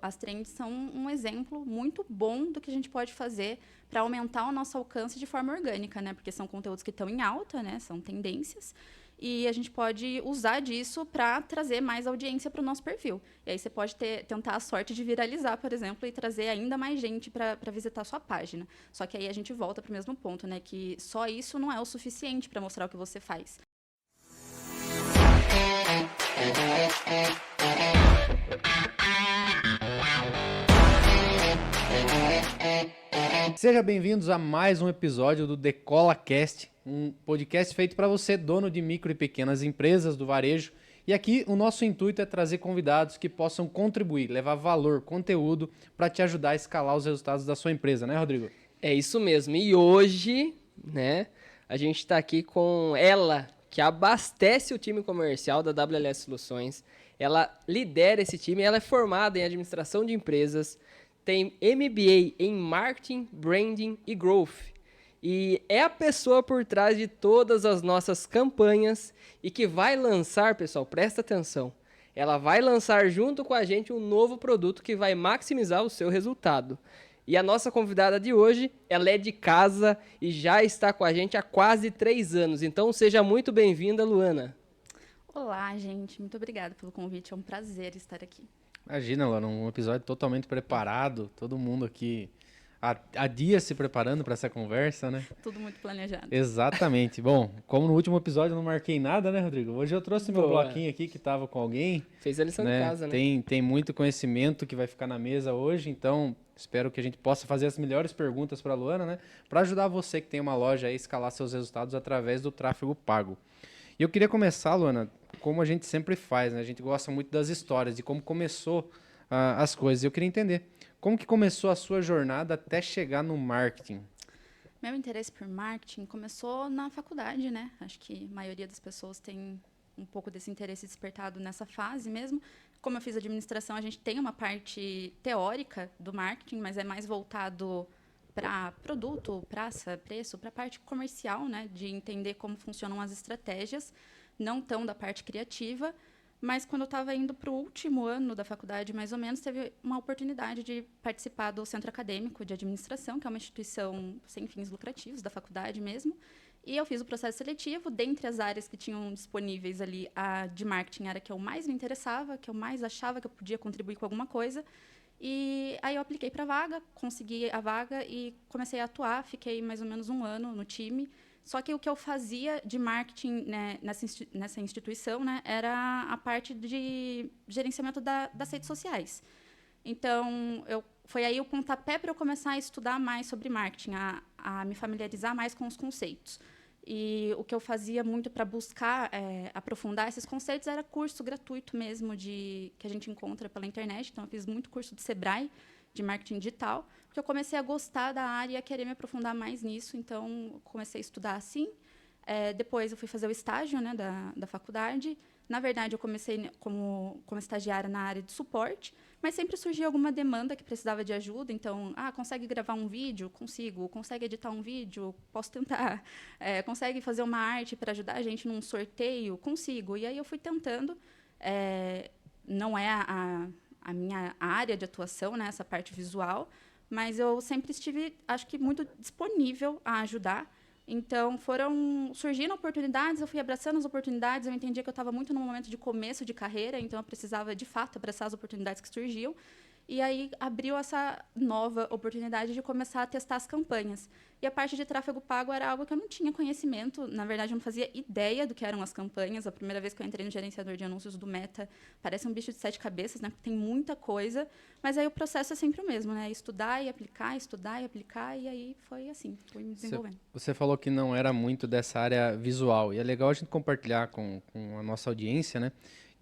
As trends são um exemplo muito bom do que a gente pode fazer para aumentar o nosso alcance de forma orgânica, né? Porque são conteúdos que estão em alta, né? São tendências. E a gente pode usar disso para trazer mais audiência para o nosso perfil. E aí você pode tentar a sorte de viralizar, por exemplo, e trazer ainda mais gente para visitar a sua página. Só que aí a gente volta para o mesmo ponto, né? Que só isso não é o suficiente para mostrar o que você faz. Sejam bem-vindos a mais um episódio do Decola Cast, um podcast feito para você, dono de micro e pequenas empresas do varejo. E aqui o nosso intuito é trazer convidados que possam contribuir, levar valor, conteúdo para te ajudar a escalar os resultados da sua empresa, né, Rodrigo? É isso mesmo. E hoje, né, a gente está aqui com ela, que abastece o time comercial da WLS Soluções. Ela lidera esse time, ela é formada em administração de empresas, tem MBA em Marketing, Branding e Growth. E é a pessoa por trás de todas as nossas campanhas e que vai lançar, pessoal, presta atenção, ela vai lançar junto com a gente um novo produto que vai maximizar o seu resultado. E a nossa convidada de hoje, ela é de casa e já está com a gente há quase 3 anos. Então, seja muito bem-vinda, Luana. Olá, gente. Muito obrigada pelo convite. É um prazer estar aqui. Imagina, Lana, um episódio totalmente preparado, todo mundo aqui há dias se preparando para essa conversa, né? Tudo muito planejado. Exatamente. Bom, como no último episódio eu não marquei nada, né, Rodrigo? Hoje eu trouxe meu Boa. bloquinho aqui que estava com alguém. Fez a lição de casa, né? Tem muito conhecimento que vai ficar na mesa hoje, então espero que a gente possa fazer as melhores perguntas para a Luana, né? Para ajudar você que tem uma loja a escalar seus resultados através do tráfego pago. E eu queria começar, Luana, como a gente sempre faz, né? A gente gosta muito das histórias, de como começou as coisas. Eu queria entender, como que começou a sua jornada até chegar no marketing? Meu interesse por marketing começou na faculdade, né? Acho que a maioria das pessoas tem um pouco desse interesse despertado nessa fase mesmo. Como eu fiz administração, a gente tem uma parte teórica do marketing, mas é mais voltado para produto, praça, preço, para a parte comercial, né? De entender como funcionam as estratégias, não tão da parte criativa. Mas quando eu estava indo para o último ano da faculdade, mais ou menos, teve uma oportunidade de participar do Centro Acadêmico de Administração, que é uma instituição sem fins lucrativos, da faculdade mesmo. E eu fiz o processo seletivo. Dentre as áreas que tinham disponíveis ali, a de marketing era a que eu mais me interessava, que eu mais achava que eu podia contribuir com alguma coisa. E aí eu apliquei para a vaga, consegui a vaga e comecei a atuar. Fiquei mais ou menos um ano no time. Só que o que eu fazia de marketing, né, nessa instituição, né, era a parte de gerenciamento das redes sociais. Então, foi aí o pontapé para eu começar a estudar mais sobre marketing, a me familiarizar mais com os conceitos. E o que eu fazia muito para buscar aprofundar esses conceitos era curso gratuito mesmo, que a gente encontra pela internet. Então, eu fiz muito curso de Sebrae, de marketing digital, porque eu comecei a gostar da área e a querer me aprofundar mais nisso. Então, comecei a estudar assim. Depois, eu fui fazer o estágio, né, da faculdade. Na verdade, eu comecei como estagiária na área de suporte, mas sempre surgia alguma demanda que precisava de ajuda. Então, consegue gravar um vídeo? Consigo. Consegue editar um vídeo? Posso tentar. Consegue fazer uma arte para ajudar a gente num sorteio? Consigo. E aí eu fui tentando. Não é a minha área de atuação, né, essa parte visual, mas eu sempre estive, acho que, muito disponível a ajudar. Então, surgindo oportunidades, eu fui abraçando as oportunidades, eu entendia que eu estava muito no momento de começo de carreira, então eu precisava, de fato, abraçar as oportunidades que surgiam. E aí abriu essa nova oportunidade de começar a testar as campanhas. E a parte de tráfego pago era algo que eu não tinha conhecimento. Na verdade, eu não fazia ideia do que eram as campanhas. A primeira vez que eu entrei no gerenciador de anúncios do Meta, parece um bicho de 7 cabeças, né? Tem muita coisa. Mas aí o processo é sempre o mesmo, né? Estudar e aplicar. E aí foi assim, fui me desenvolvendo. Você falou que não era muito dessa área visual. E é legal a gente compartilhar com a nossa audiência, né?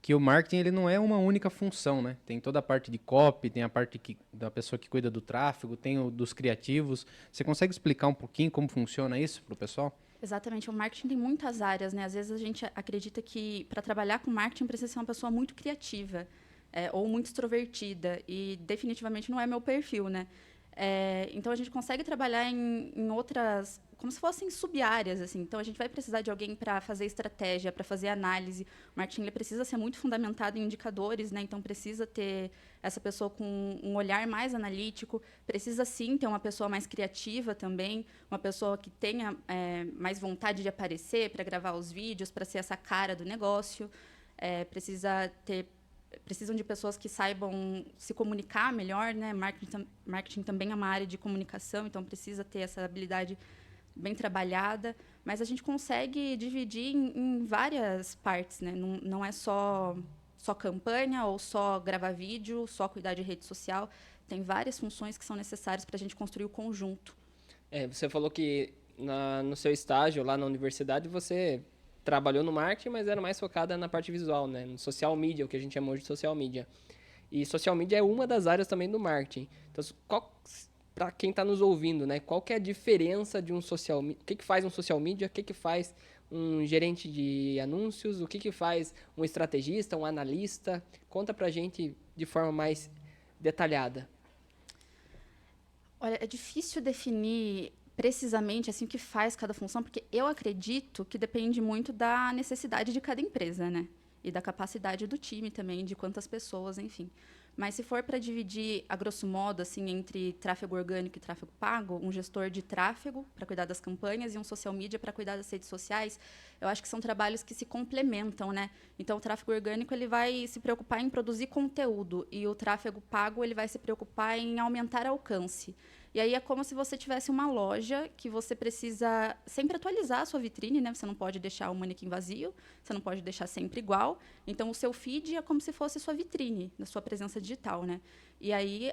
Que o marketing ele não é uma única função, né? Tem toda a parte de copy, tem a parte da pessoa que cuida do tráfego, tem o dos criativos. Você consegue explicar um pouquinho como funciona isso para o pessoal? Exatamente, o marketing tem muitas áreas, né? Às vezes a gente acredita que para trabalhar com marketing precisa ser uma pessoa muito criativa ou muito extrovertida, e definitivamente não é meu perfil, né? Então, a gente consegue trabalhar em outras, como se fossem sub-áreas, assim. Então, a gente vai precisar de alguém para fazer estratégia, para fazer análise. O marketing ele precisa ser muito fundamentado em indicadores, né? Então, precisa ter essa pessoa com um olhar mais analítico. Precisa, sim, ter uma pessoa mais criativa também, uma pessoa que tenha mais vontade de aparecer para gravar os vídeos, para ser essa cara do negócio. Precisam de pessoas que saibam se comunicar melhor, né? Marketing também é uma área de comunicação, então precisa ter essa habilidade bem trabalhada, mas a gente consegue dividir em várias partes, né? Não é só campanha ou só gravar vídeo, só cuidar de rede social. Tem várias funções que são necessárias para a gente construir o conjunto. Você falou que no seu estágio lá na universidade você trabalhou no marketing, mas era mais focada na parte visual, né? No social media, o que a gente chama hoje de social media. E social media é uma das áreas também do marketing. Então, para quem está nos ouvindo, né? Qual que é a diferença de um social media? O que faz um social media? O que faz um gerente de anúncios? O que faz um estrategista, um analista? Conta pra gente de forma mais detalhada. Olha, é difícil definir precisamente assim o que faz cada função, porque eu acredito que depende muito da necessidade de cada empresa, né? E da capacidade do time também, de quantas pessoas, enfim. Mas se for para dividir, a grosso modo, assim, entre tráfego orgânico e tráfego pago, um gestor de tráfego para cuidar das campanhas e um social media para cuidar das redes sociais, eu acho que são trabalhos que se complementam, né? Então, o tráfego orgânico ele vai se preocupar em produzir conteúdo e o tráfego pago ele vai se preocupar em aumentar alcance. E aí é como se você tivesse uma loja que você precisa sempre atualizar a sua vitrine, né? Você não pode deixar o manequim vazio, você não pode deixar sempre igual. Então, o seu feed é como se fosse a sua vitrine, da sua presença digital, né? E aí,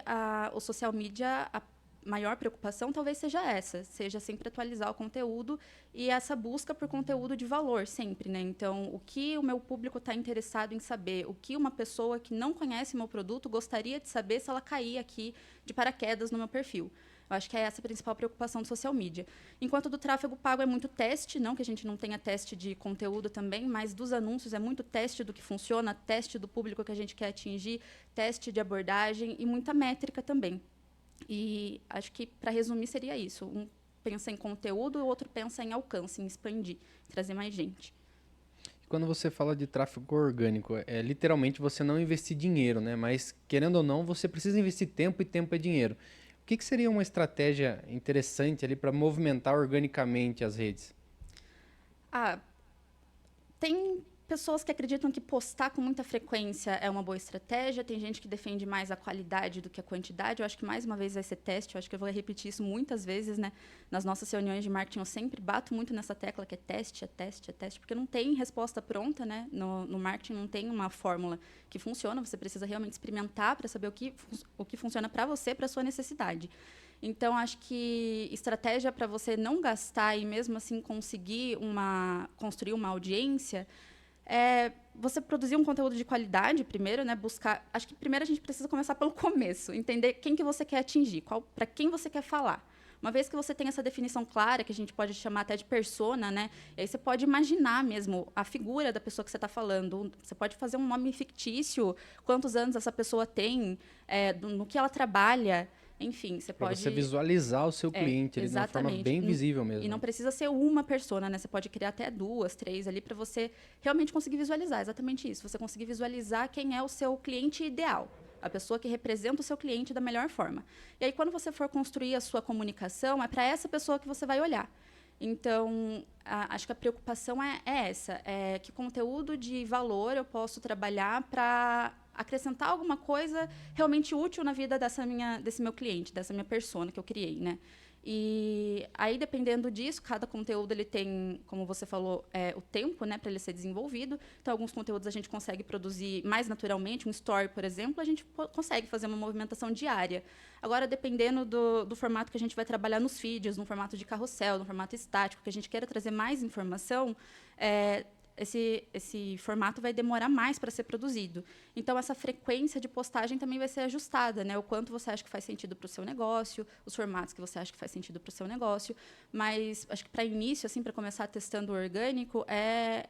o social media, a maior preocupação talvez seja essa, seja sempre atualizar o conteúdo e essa busca por conteúdo de valor sempre, né? Então, o que o meu público está interessado em saber, o que uma pessoa que não conhece meu produto gostaria de saber se ela cair aqui de paraquedas no meu perfil. Eu acho que é essa a principal preocupação do social media. Enquanto do tráfego pago é muito teste, não que a gente não tenha teste de conteúdo também, mas dos anúncios é muito teste do que funciona, teste do público que a gente quer atingir, teste de abordagem e muita métrica também. E acho que, para resumir, seria isso. Um pensa em conteúdo, o outro pensa em alcance, em expandir, trazer mais gente. Quando você fala de tráfego orgânico, é literalmente você não investir dinheiro, né? Mas, querendo ou não, você precisa investir tempo e tempo é dinheiro. O que seria uma estratégia interessante ali para movimentar organicamente as redes? Tem pessoas que acreditam que postar com muita frequência é uma boa estratégia, tem gente que defende mais a qualidade do que a quantidade. Eu acho que, mais uma vez, vai ser teste. Eu acho que eu vou repetir isso muitas vezes, né? Nas nossas reuniões de marketing, eu sempre bato muito nessa tecla que é teste, porque não tem resposta pronta, né? No marketing não tem uma fórmula que funciona, você precisa realmente experimentar para saber o que funciona para você, para a sua necessidade. Então, acho que estratégia para você não gastar e, mesmo assim, conseguir construir uma audiência é você produzir um conteúdo de qualidade primeiro, né? Buscar. Acho que primeiro a gente precisa começar pelo começo, entender quem que você quer atingir, para quem você quer falar. Uma vez que você tem essa definição clara, que a gente pode chamar até de persona, né? E aí você pode imaginar mesmo a figura da pessoa que você está falando. Você pode fazer um nome fictício, quantos anos essa pessoa tem, no que ela trabalha. Enfim, você pode... Para você visualizar o seu cliente ali de uma forma bem visível mesmo. E não precisa ser uma persona, né? Você pode criar até 2, 3 ali para você realmente conseguir visualizar. Exatamente isso. Você conseguir visualizar quem é o seu cliente ideal. A pessoa que representa o seu cliente da melhor forma. E aí, quando você for construir a sua comunicação, é para essa pessoa que você vai olhar. Então, acho que a preocupação é essa. É que conteúdo de valor eu posso trabalhar para acrescentar alguma coisa realmente útil na vida desse meu cliente, dessa minha persona que eu criei, né? E aí, dependendo disso, cada conteúdo ele tem, como você falou, o tempo, né, para ele ser desenvolvido. Então, alguns conteúdos a gente consegue produzir mais naturalmente. Um story, por exemplo, a gente consegue fazer uma movimentação diária. Agora, dependendo do formato que a gente vai trabalhar nos feeds, no formato de carrossel, no formato estático, que a gente queira trazer mais informação, esse formato vai demorar mais para ser produzido. Então, essa frequência de postagem também vai ser ajustada, né? O quanto você acha que faz sentido para o seu negócio, os formatos que você acha que faz sentido para o seu negócio. Mas, acho que para início, assim, para começar testando o orgânico, é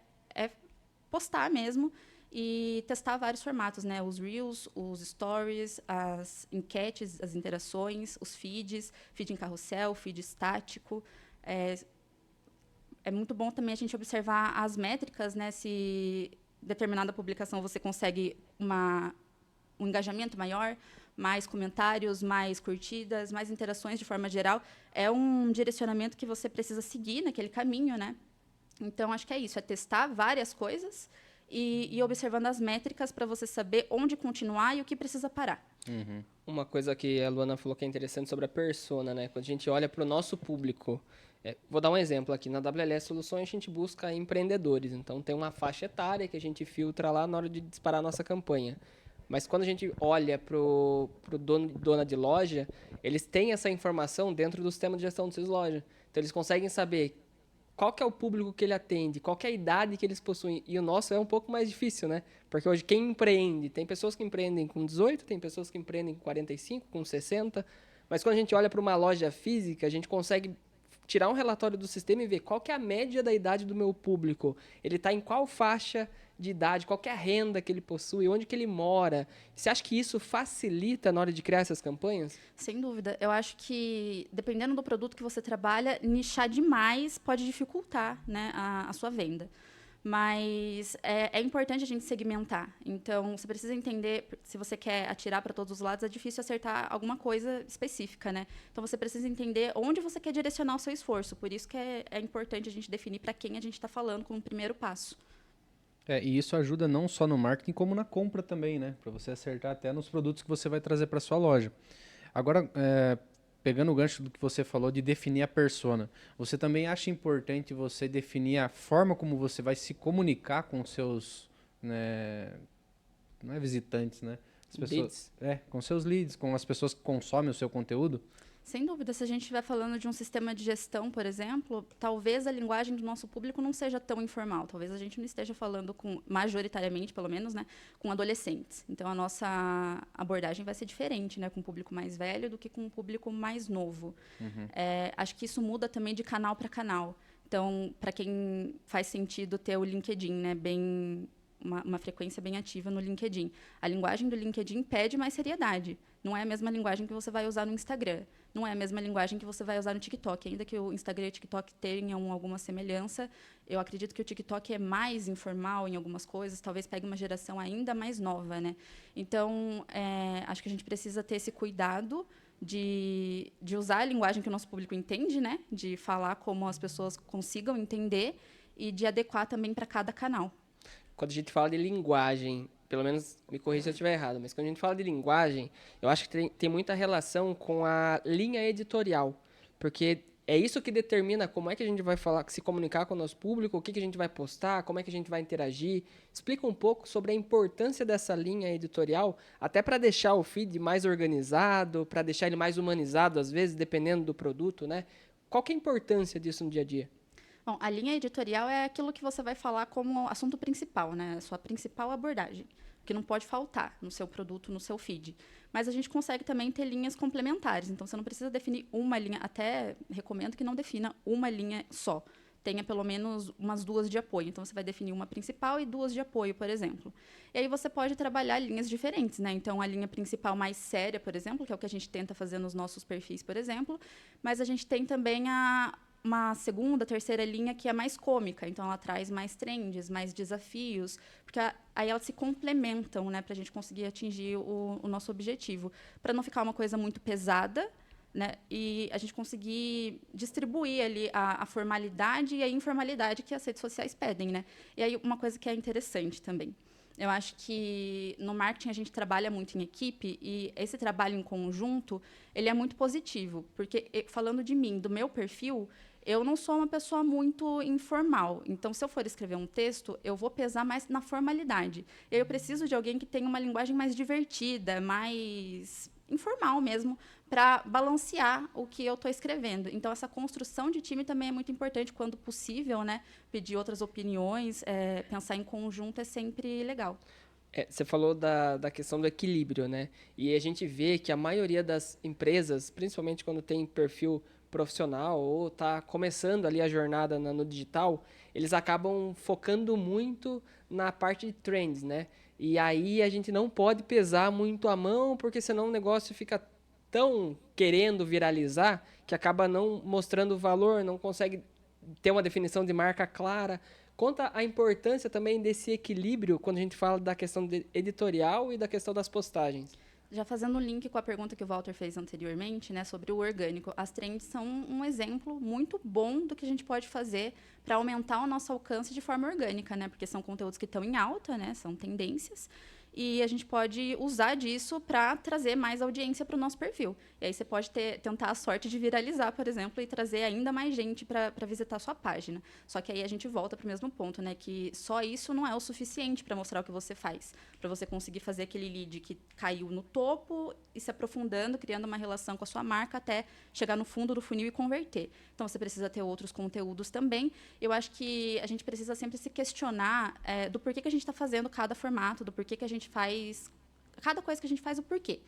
postar mesmo e testar vários formatos, né? Os Reels, os Stories, as enquetes, as interações, os feeds, feed em carrossel, feed estático. É muito bom também a gente observar as métricas, né? Se determinada publicação você consegue um engajamento maior, mais comentários, mais curtidas, mais interações de forma geral. É um direcionamento que você precisa seguir naquele caminho, né? Então, acho que é isso, é testar várias coisas e observando as métricas para você saber onde continuar e o que precisa parar. Uma coisa que a Luana falou que é interessante sobre a persona, né? Quando a gente olha para o nosso público, vou dar um exemplo aqui. Na WLS Soluções, a gente busca empreendedores. Então, tem uma faixa etária que a gente filtra lá na hora de disparar a nossa campanha. Mas quando a gente olha para o dono e dona de loja, eles têm essa informação dentro do sistema de gestão de suas lojas. Então, eles conseguem saber qual que é o público que ele atende, qual que é a idade que eles possuem. E o nosso é um pouco mais difícil, né? Porque hoje quem empreende, tem pessoas que empreendem com 18, tem pessoas que empreendem com 45, com 60. Mas quando a gente olha para uma loja física, a gente consegue tirar um relatório do sistema e ver qual que é a média da idade do meu público. Ele está em qual faixa de idade, qual que é a renda que ele possui, onde que ele mora. Você acha que isso facilita na hora de criar essas campanhas? Sem dúvida. Eu acho que, dependendo do produto que você trabalha, nichar demais pode dificultar, né, a sua venda. Mas é importante a gente segmentar. Então, você precisa entender, se você quer atirar para todos os lados, é difícil acertar alguma coisa específica, né? Então, você precisa entender onde você quer direcionar o seu esforço. Por isso que é importante a gente definir para quem a gente está falando como primeiro passo. E isso ajuda não só no marketing, como na compra também, né? Para você acertar até nos produtos que você vai trazer para sua loja. Agora, pegando o gancho do que você falou de definir a persona, você também acha importante você definir a forma como você vai se comunicar com seus, né, não é visitantes, né? As pessoas, com seus leads, com as pessoas que consomem o seu conteúdo? Sem dúvida, se a gente estiver falando de um sistema de gestão, por exemplo, talvez a linguagem do nosso público não seja tão informal. Talvez a gente não esteja falando majoritariamente, pelo menos, né, com adolescentes. Então, a nossa abordagem vai ser diferente, né, com um público mais velho do que com um público mais novo. Acho que isso muda também de canal para canal. Então, para quem faz sentido ter o LinkedIn, né, uma frequência bem ativa no LinkedIn. A linguagem do LinkedIn pede mais seriedade. Não é a mesma linguagem que você vai usar no Instagram. Não é a mesma linguagem que você vai usar no TikTok. Ainda que o Instagram e o TikTok tenham alguma semelhança, eu acredito que o TikTok é mais informal em algumas coisas, talvez pegue uma geração ainda mais nova, né? Então, acho que a gente precisa ter esse cuidado de usar a linguagem que o nosso público entende, né? De falar como as pessoas consigam entender e de adequar também para cada canal. Quando a gente fala de linguagem, pelo menos me corrija se eu estiver errado, mas quando a gente fala de linguagem, eu acho que tem muita relação com a linha editorial, porque é isso que determina como é que a gente vai falar, se comunicar com o nosso público, o que a gente vai postar, como é que a gente vai interagir. Explica um pouco sobre a importância dessa linha editorial, até para deixar o feed mais organizado, para deixar ele mais humanizado, às vezes, dependendo do produto, né? Qual que é a importância disso no dia a dia? Bom, a linha editorial é aquilo que você vai falar como assunto principal, né? A sua principal abordagem, que não pode faltar no seu produto, no seu feed. Mas a gente consegue também ter linhas complementares, então você não precisa definir uma linha, até recomendo que não defina uma linha só. Tenha pelo menos umas 2 de apoio. Então, você vai definir uma principal e 2 de apoio, por exemplo. E aí você pode trabalhar linhas diferentes, né? Então, a linha principal mais séria, por exemplo, que é o que a gente tenta fazer nos nossos perfis, por exemplo. Mas a gente tem também uma segunda, terceira linha que é mais cômica. Então, ela traz mais trends, mais desafios, porque aí elas se complementam, né, para a gente conseguir atingir o nosso objetivo. Para não ficar uma coisa muito pesada, né, e a gente conseguir distribuir ali a formalidade e a informalidade que as redes sociais pedem, né? E aí, uma coisa que é interessante também. Eu acho que no marketing a gente trabalha muito em equipe e esse trabalho em conjunto, ele é muito positivo, porque falando de mim, do meu perfil, eu não sou uma pessoa muito informal. Então, se eu for escrever um texto, eu vou pesar mais na formalidade. E aí eu preciso de alguém que tenha uma linguagem mais divertida, mais informal mesmo, para balancear o que eu estou escrevendo. Então, essa construção de time também é muito importante quando possível, né? Pedir outras opiniões, pensar em conjunto é sempre legal. Você falou da questão do equilíbrio, né? E a gente vê que a maioria das empresas, principalmente quando tem perfil profissional ou está começando ali a jornada no digital, eles acabam focando muito na parte de trends, né? E aí a gente não pode pesar muito a mão, porque senão o negócio fica tão querendo viralizar que acaba não mostrando valor, não consegue ter uma definição de marca clara. Conta a importância também desse equilíbrio quando a gente fala da questão editorial e da questão das postagens. Já fazendo um link com a pergunta que o Walter fez anteriormente, né, sobre o orgânico, as trends são um exemplo muito bom do que a gente pode fazer para aumentar o nosso alcance de forma orgânica, né, porque são conteúdos que estão em alta, né, são tendências, e a gente pode usar disso para trazer mais audiência para o nosso perfil. E aí você pode tentar a sorte de viralizar, por exemplo, e trazer ainda mais gente para visitar a sua página. Só que aí a gente volta para o mesmo ponto, né? Que só isso não é o suficiente para mostrar o que você faz. Para você conseguir fazer aquele lead que caiu no topo e se aprofundando, criando uma relação com a sua marca até chegar no fundo do funil e converter. Então, você precisa ter outros conteúdos também. Eu acho que a gente precisa sempre se questionar do porquê que a gente está fazendo cada formato, do porquê que a gente faz... Cada coisa que a gente faz, o porquê.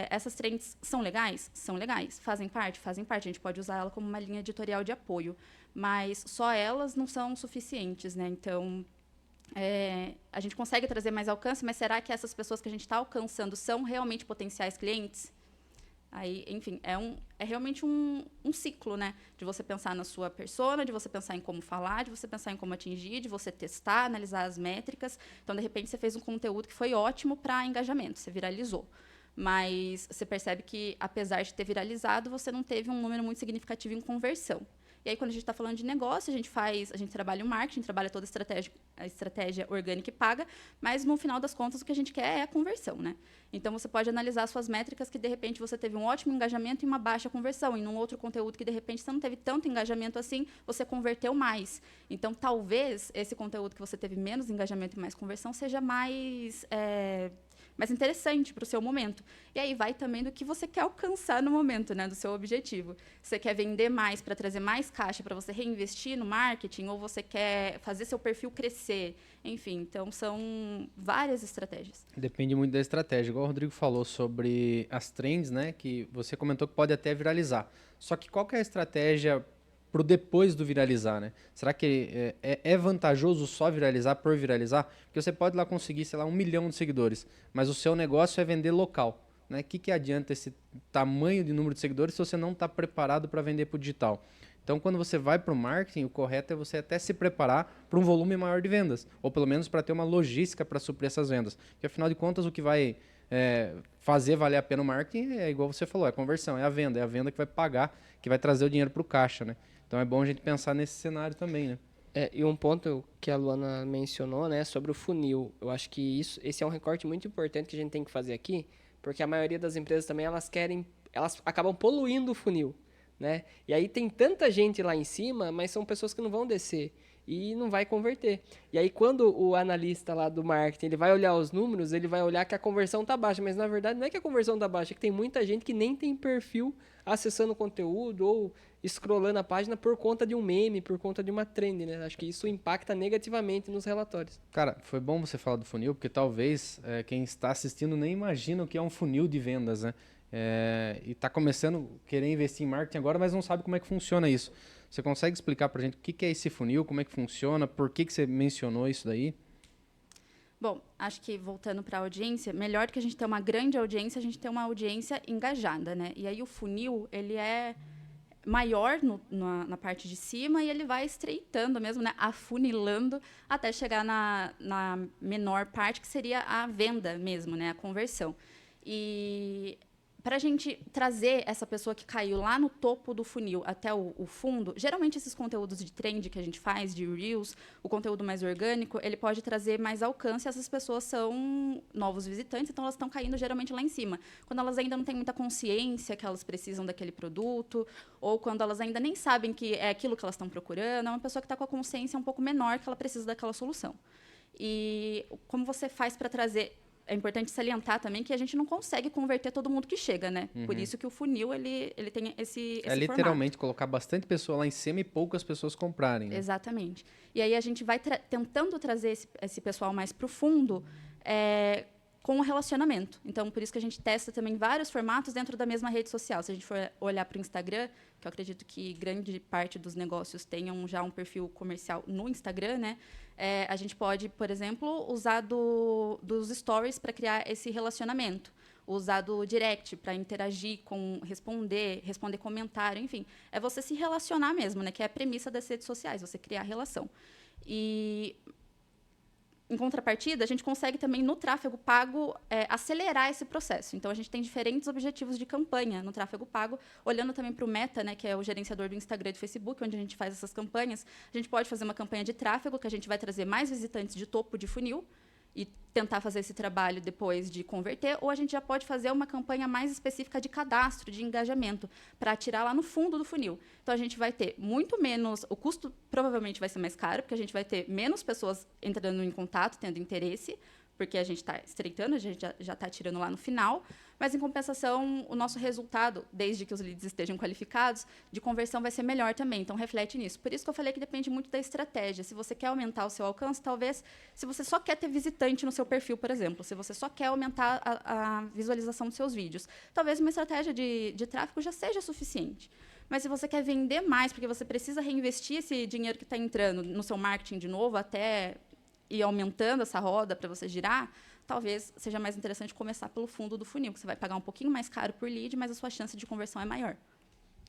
Essas trends são legais? São legais. Fazem parte? Fazem parte. A gente pode usar ela como uma linha editorial de apoio. Mas só elas não são suficientes, né? Então, a gente consegue trazer mais alcance, mas será que essas pessoas que a gente está alcançando são realmente potenciais clientes? Aí, enfim, é realmente um ciclo, né? De você pensar na sua persona, de você pensar em como falar, de você pensar em como atingir, de você testar, analisar as métricas. Então, de repente, você fez um conteúdo que foi ótimo para engajamento, você viralizou. Mas você percebe que, apesar de ter viralizado, você não teve um número muito significativo em conversão. E aí, quando a gente está falando de negócio, a gente trabalha o marketing, trabalha toda a estratégia orgânica e paga, mas, no final das contas, o que a gente quer é a conversão, né? Então, você pode analisar suas métricas que, de repente, você teve um ótimo engajamento e uma baixa conversão. E num outro conteúdo que, de repente, você não teve tanto engajamento assim, você converteu mais. Então, talvez esse conteúdo que você teve menos engajamento e mais conversão seja mais interessante para o seu momento. E aí vai também do que você quer alcançar no momento, né, do seu objetivo. Você quer vender mais para trazer mais caixa para você reinvestir no marketing, ou você quer fazer seu perfil crescer? Enfim, então são várias estratégias. Depende muito da estratégia. Igual o Rodrigo falou sobre as trends, né, que você comentou que pode até viralizar. Só que qual que é a estratégia pro depois do viralizar, né? Será que é vantajoso só viralizar por viralizar? Porque você pode lá conseguir, sei lá, 1 milhão de seguidores, mas o seu negócio é vender local, né? O que adianta esse tamanho de número de seguidores se você não está preparado para vender para o digital? Então, quando você vai para o marketing, o correto é você até se preparar para um volume maior de vendas, ou pelo menos para ter uma logística para suprir essas vendas. Porque, afinal de contas, o que vai fazer valer a pena o marketing é igual você falou, é a conversão, é a venda que vai pagar, que vai trazer o dinheiro para o caixa, né? Então é bom a gente pensar nesse cenário também, né? E um ponto que a Luana mencionou, né, sobre o funil. Eu acho que esse é um recorte muito importante que a gente tem que fazer aqui, porque a maioria das empresas também, elas acabam poluindo o funil, né? E aí tem tanta gente lá em cima, mas são pessoas que não vão descer e não vai converter. E aí quando o analista lá do marketing, ele vai olhar os números, ele vai olhar que a conversão tá baixa, mas na verdade não é que a conversão tá baixa, é que tem muita gente que nem tem perfil acessando o conteúdo ou scrollando a página por conta de um meme, por conta de uma trend, né? Acho que isso impacta negativamente nos relatórios. Cara, foi bom você falar do funil, porque talvez quem está assistindo nem imagina o que é um funil de vendas, né? E está começando a querer investir em marketing agora, mas não sabe como é que funciona isso. Você consegue explicar para a gente o que é esse funil, como é que funciona, por que você mencionou isso daí? Bom, acho que voltando para a audiência, melhor do que a gente ter uma grande audiência, a gente ter uma audiência engajada, né? E aí o funil, ele é maior na parte de cima e ele vai estreitando mesmo, né? Afunilando até chegar na menor parte, que seria a venda mesmo, né? A conversão. E para a gente trazer essa pessoa que caiu lá no topo do funil até o fundo, geralmente esses conteúdos de trend que a gente faz, de Reels, o conteúdo mais orgânico, ele pode trazer mais alcance. Essas pessoas são novos visitantes, então elas estão caindo geralmente lá em cima. Quando elas ainda não têm muita consciência que elas precisam daquele produto, ou quando elas ainda nem sabem que é aquilo que elas estão procurando, é uma pessoa que está com a consciência um pouco menor que ela precisa daquela solução. E como você faz para trazer... É importante salientar também que a gente não consegue converter todo mundo que chega, né? Uhum. Por isso que o funil, ele tem esse literalmente formato. Colocar bastante pessoa lá em cima e poucas pessoas comprarem, né? Exatamente. E aí a gente vai tentando trazer esse pessoal mais para o fundo, com o relacionamento. Então, por isso que a gente testa também vários formatos dentro da mesma rede social. Se a gente for olhar para o Instagram, que eu acredito que grande parte dos negócios tenham já um perfil comercial no Instagram, né? A gente pode, por exemplo, usar dos stories para criar esse relacionamento. Usar do direct para interagir, responder comentário, enfim. É você se relacionar mesmo, né? Que é a premissa das redes sociais, você criar relação. E, em contrapartida, a gente consegue também, no tráfego pago, acelerar esse processo. Então, a gente tem diferentes objetivos de campanha no tráfego pago, olhando também para o Meta, né, que é o gerenciador do Instagram e do Facebook, onde a gente faz essas campanhas. A gente pode fazer uma campanha de tráfego, que a gente vai trazer mais visitantes de topo de funil, e tentar fazer esse trabalho depois de converter, ou a gente já pode fazer uma campanha mais específica de cadastro, de engajamento, para atirar lá no fundo do funil. Então, a gente vai ter muito menos... O custo provavelmente vai ser mais caro, porque a gente vai ter menos pessoas entrando em contato, tendo interesse, porque a gente está estreitando, a gente já está atirando lá no final, mas, em compensação, o nosso resultado, desde que os leads estejam qualificados, de conversão vai ser melhor também. Então, reflete nisso. Por isso que eu falei que depende muito da estratégia. Se você quer aumentar o seu alcance, talvez, se você só quer ter visitante no seu perfil, por exemplo, se você só quer aumentar a visualização dos seus vídeos, talvez uma estratégia de tráfego já seja suficiente. Mas se você quer vender mais, porque você precisa reinvestir esse dinheiro que está entrando no seu marketing de novo, até ir aumentando essa roda para você girar, talvez seja mais interessante começar pelo fundo do funil, que você vai pagar um pouquinho mais caro por lead, mas a sua chance de conversão é maior.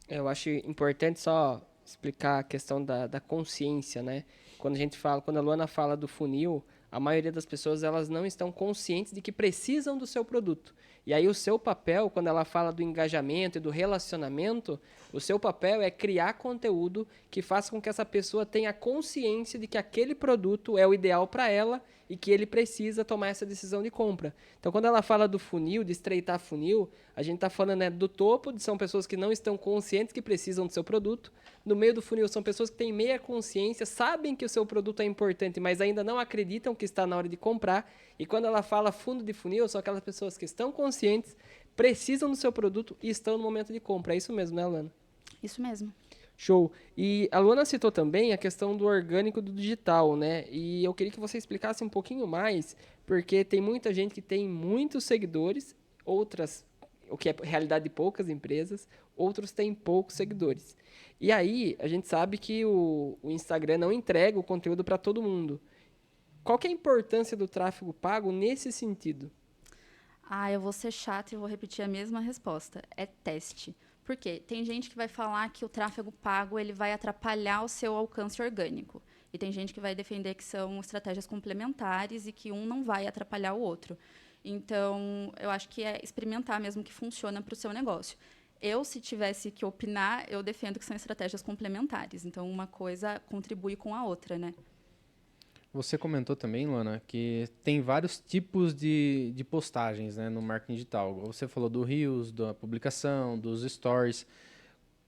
Eu acho importante só explicar a questão da consciência, né? Quando a Luana fala do funil, a maioria das pessoas elas não estão conscientes de que precisam do seu produto. E aí o seu papel, quando ela fala do engajamento e do relacionamento, o seu papel é criar conteúdo que faça com que essa pessoa tenha consciência de que aquele produto é o ideal para ela e que ele precisa tomar essa decisão de compra. Então, quando ela fala do funil, de estreitar funil, a gente está falando, né, do topo, são pessoas que não estão conscientes que precisam do seu produto. No meio do funil, são pessoas que têm meia consciência, sabem que o seu produto é importante, mas ainda não acreditam que está na hora de comprar. E quando ela fala fundo de funil, são aquelas pessoas que estão conscientes, precisam do seu produto e estão no momento de compra. É isso mesmo, né, Luana? Isso mesmo. Show. E a Luana citou também a questão do orgânico do digital, né? E eu queria que você explicasse um pouquinho mais, porque tem muita gente que tem muitos seguidores, outras, o que é realidade de poucas empresas, outros têm poucos seguidores. E aí, a gente sabe que o Instagram não entrega o conteúdo para todo mundo. Qual que é a importância do tráfego pago nesse sentido? Eu vou ser chata e vou repetir a mesma resposta. É teste. Por quê? Tem gente que vai falar que o tráfego pago ele vai atrapalhar o seu alcance orgânico. E tem gente que vai defender que são estratégias complementares e que um não vai atrapalhar o outro. Então, eu acho que é experimentar mesmo que funciona para o seu negócio. Eu, se tivesse que opinar, eu defendo que são estratégias complementares. Então, uma coisa contribui com a outra, né? Você comentou também, Luana, que tem vários tipos de postagens, né, no marketing digital. Você falou do Reels, da publicação, dos Stories.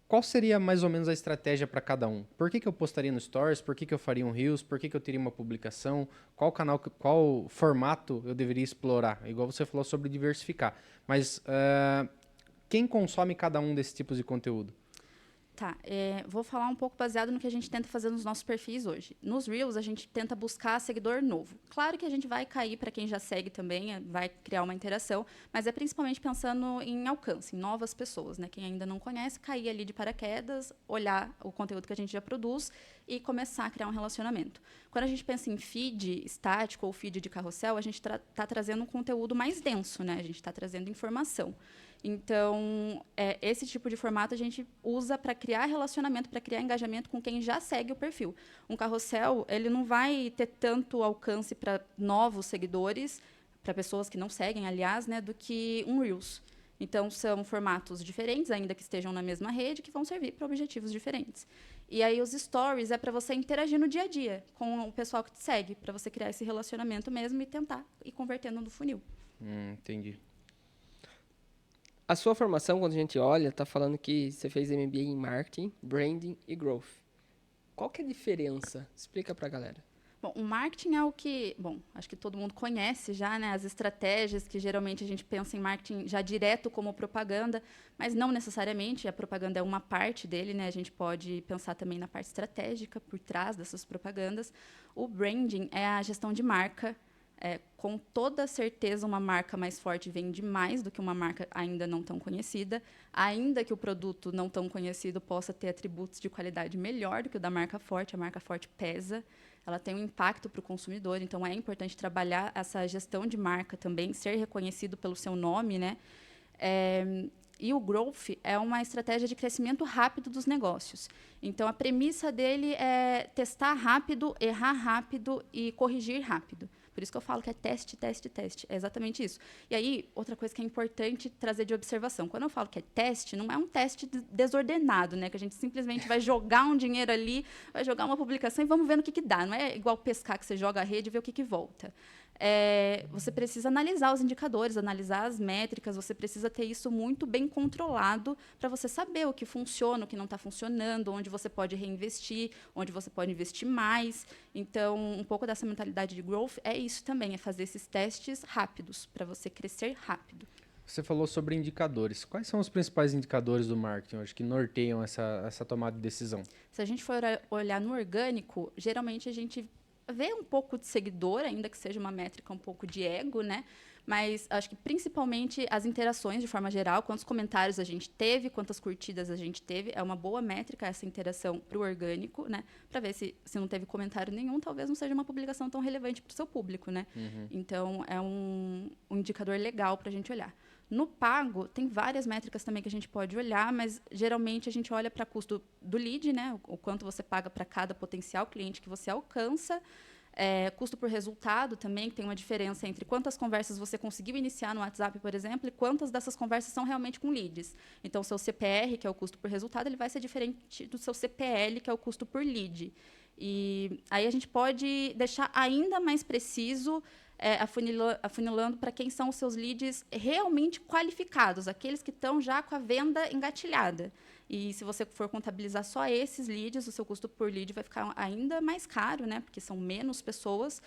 Qual seria mais ou menos a estratégia para cada um? Por que eu postaria no Stories? Por que eu faria um Reels? Por que eu teria uma publicação? Qual canal, qual formato eu deveria explorar? Igual você falou sobre diversificar. Mas quem consome cada um desses tipos de conteúdo? Tá, vou falar um pouco baseado no que a gente tenta fazer nos nossos perfis hoje. Nos Reels, a gente tenta buscar seguidor novo. Claro que a gente vai cair para quem já segue também, vai criar uma interação, mas é principalmente pensando em alcance, em novas pessoas, né? Quem ainda não conhece, cair ali de paraquedas, olhar o conteúdo que a gente já produz e começar a criar um relacionamento. Quando a gente pensa em feed estático ou feed de carrossel, a gente está trazendo um conteúdo mais denso, né? A gente está trazendo informação. Então, esse tipo de formato a gente usa para criar relacionamento, para criar engajamento com quem já segue o perfil. Um carrossel, ele não vai ter tanto alcance para novos seguidores, para pessoas que não seguem, aliás, né, do que um Reels. Então, são formatos diferentes, ainda que estejam na mesma rede, que vão servir para objetivos diferentes. E aí, os stories é para você interagir no dia a dia com o pessoal que te segue, para você criar esse relacionamento mesmo e tentar ir convertendo no funil. Entendi. A sua formação, quando a gente olha, está falando que você fez MBA em Marketing, Branding e Growth. Qual que é a diferença? Explica para a galera. Bom, o marketing é o que... Bom, acho que todo mundo conhece já, né? As estratégias que geralmente a gente pensa em marketing já direto como propaganda, mas não necessariamente. A propaganda é uma parte dele, né? A gente pode pensar também na parte estratégica por trás dessas propagandas. O branding é a gestão de marca Com toda certeza, uma marca mais forte vende mais do que uma marca ainda não tão conhecida, ainda que o produto não tão conhecido possa ter atributos de qualidade melhor do que o da marca forte. A marca forte pesa, ela tem um impacto para o consumidor, então é importante trabalhar essa gestão de marca também, ser reconhecido pelo seu nome, né? E o growth é uma estratégia de crescimento rápido dos negócios. Então, a premissa dele é testar rápido, errar rápido e corrigir rápido. Por isso que eu falo que é teste, teste, teste. É exatamente isso. E aí, outra coisa que é importante trazer de observação. Quando eu falo que é teste, não é um teste desordenado, né? Que a gente simplesmente vai jogar um dinheiro ali, vai jogar uma publicação e vamos ver no que dá. Não é igual pescar, que você joga a rede e vê o que volta. Você precisa analisar os indicadores, analisar as métricas, você precisa ter isso muito bem controlado para você saber o que funciona, o que não está funcionando, onde você pode reinvestir, onde você pode investir mais. Então, um pouco dessa mentalidade de growth é isso também, é fazer esses testes rápidos, para você crescer rápido. Você falou sobre indicadores. Quais são os principais indicadores do marketing hoje que norteiam essa tomada de decisão? Se a gente for olhar no orgânico, geralmente a gente vê um pouco de seguidor, ainda que seja uma métrica um pouco de ego, né? Mas acho que principalmente as interações de forma geral, quantos comentários a gente teve, quantas curtidas a gente teve, é uma boa métrica essa interação para o orgânico, né? Para ver se não teve comentário nenhum, talvez não seja uma publicação tão relevante para o seu público, né? Então, é um indicador legal para a gente olhar. No pago, tem várias métricas também que a gente pode olhar, mas geralmente a gente olha para custo do lead, né? O quanto você paga para cada potencial cliente que você alcança. Custo por resultado também, que tem uma diferença entre quantas conversas você conseguiu iniciar no WhatsApp, por exemplo, e quantas dessas conversas são realmente com leads. Então, o seu CPR, que é o custo por resultado, ele vai ser diferente do seu CPL, que é o custo por lead. E aí a gente pode deixar ainda mais preciso, afunilando para quem são os seus leads realmente qualificados, aqueles que estão já com a venda engatilhada. E se você for contabilizar só esses leads, o seu custo por lead vai ficar ainda mais caro, né? Porque são menos pessoas,